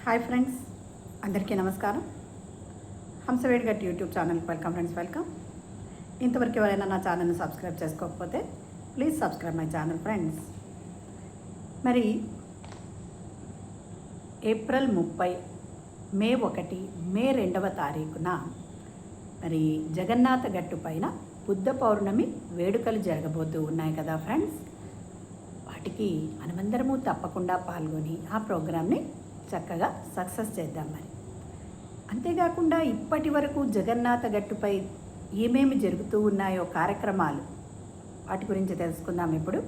Hi friends, అందరికీ నమస్కారం. హంసవేడి gut YouTube ఛానల్కి వెల్కమ్ ఫ్రెండ్స్, వెల్కమ్. ఇంతవరకు ఎవరైనా నా ఛానల్ని సబ్స్క్రైబ్ చేసుకోకపోతే please subscribe my channel friends. మరి ఏప్రిల్ 30, మే 1, మే 2వ తారీఖున మరి జగన్నాథ గట్టు పైన బుద్ధ పౌర్ణమి వేడుకలు జరగబోతూ ఉన్నాయి కదా ఫ్రెండ్స్. వాటికి మనమందరము తప్పకుండా పాల్గొని ఆ ప్రోగ్రామ్ని చక్కగా సక్సెస్ చేద్దాం. మరి అంతేకాకుండా ఇప్పటి వరకు జగన్నాథ గట్టుపై ఏమేమి జరుగుతూ ఉన్నాయో కార్యక్రమాలు, వాటి గురించి తెలుసుకుందాం ఇప్పుడు.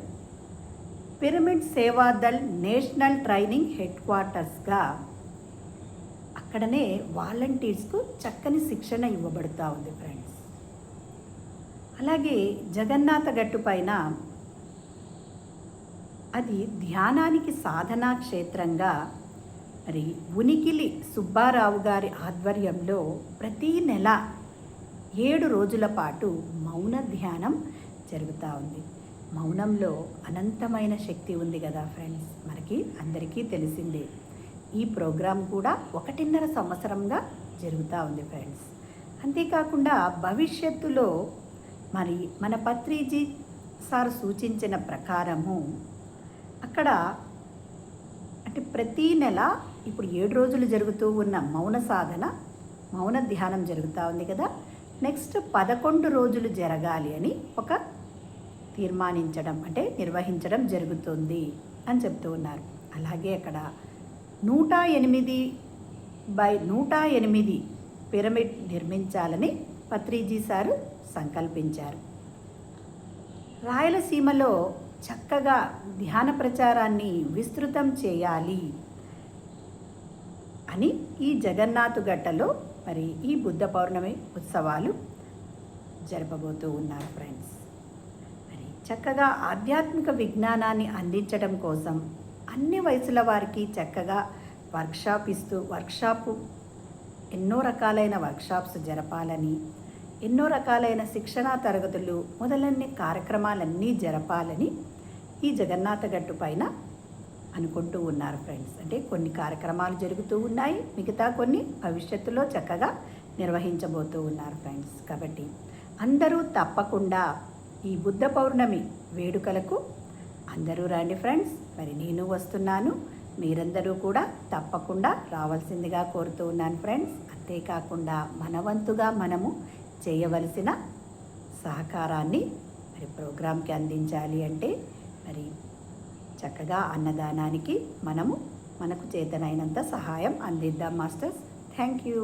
Pyramid Sevadal national training head క్వార్టర్స్గా అక్కడనే వాలంటీర్స్కు చక్కని శిక్షణ ఇవ్వబడుతూ ఉంది ఫ్రెండ్స్. అలాగే జగన్నాథ గట్టు పైన అది ధ్యానానికి సాధనా క్షేత్రంగా మరి ఉనికిలి సుబ్బారావు గారి ఆధ్వర్యంలో ప్రతీ నెల 7 రోజుల పాటు మౌన ధ్యానం జరుగుతూ ఉంది. మౌనంలో అనంతమైన శక్తి ఉంది కదా ఫ్రెండ్స్, మనకి అందరికీ తెలిసిందే. ఈ ప్రోగ్రాం కూడా 1.5 సంవత్సరంగా జరుగుతూ ఉంది ఫ్రెండ్స్. అంతేకాకుండా భవిష్యత్తులో మరి మన పత్రిజీ సార్ సూచించిన ప్రకారము అక్కడ అంటే ప్రతీ నెల ఇప్పుడు 7 రోజులు జరుగుతూ ఉన్న మౌన ధ్యానం జరుగుతూ ఉంది కదా. నెక్స్ట్ 11 రోజులు జరగాలి అని ఒక తీర్మానించడం అంటే నిర్వహించడం జరుగుతుంది అని చెప్తూ ఉన్నారు. అలాగే అక్కడ 108x108 పిరమిడ్ నిర్మించాలని పత్రిజీ సారు సంకల్పించారు. రాయలసీమలో చక్కగా ధ్యాన ప్రచారాన్ని విస్తృతం చేయాలి అని ఈ జగన్నాథ్ గట్టలో మరి ఈ బుద్ధ పౌర్ణమి ఉత్సవాలు జరపబోతూ ఉన్నారు ఫ్రెండ్స్. మరి చక్కగా ఆధ్యాత్మిక విజ్ఞానాన్ని అందించడం కోసం అన్ని వయసుల వారికి చక్కగా ఎన్నో రకాలైన వర్క్షాప్స్ జరపాలని, ఎన్నో రకాలైన శిక్షణా తరగతులు మొదలైన కార్యక్రమాలన్నీ జరపాలని ఈ జగన్నాథ గట్టు పైన అనుకుంటూ ఉన్నారు ఫ్రెండ్స్. అంటే కొన్ని కార్యక్రమాలు జరుగుతూ ఉన్నాయి, మిగతా కొన్ని భవిష్యత్తులో చక్కగా నిర్వహించబోతూ ఉన్నారు ఫ్రెండ్స్. కాబట్టి అందరూ తప్పకుండా ఈ బుద్ధ పౌర్ణమి వేడుకలకు అందరూ రండి ఫ్రెండ్స్. మరి నేను వస్తున్నాను, మీరందరూ కూడా తప్పకుండా రావాల్సిందిగా కోరుతూ ఉన్నాను ఫ్రెండ్స్. అంతేకాకుండా మన వంతుగా మనము చేయవలసిన సహకారాన్ని మరి ప్రోగ్రాంకి అందించాలి. అంటే మరి చక్కగా అన్నదానానికి మనకు చేతనైనంత సహాయం అందిద్దాం మాస్టర్స్. Thank you.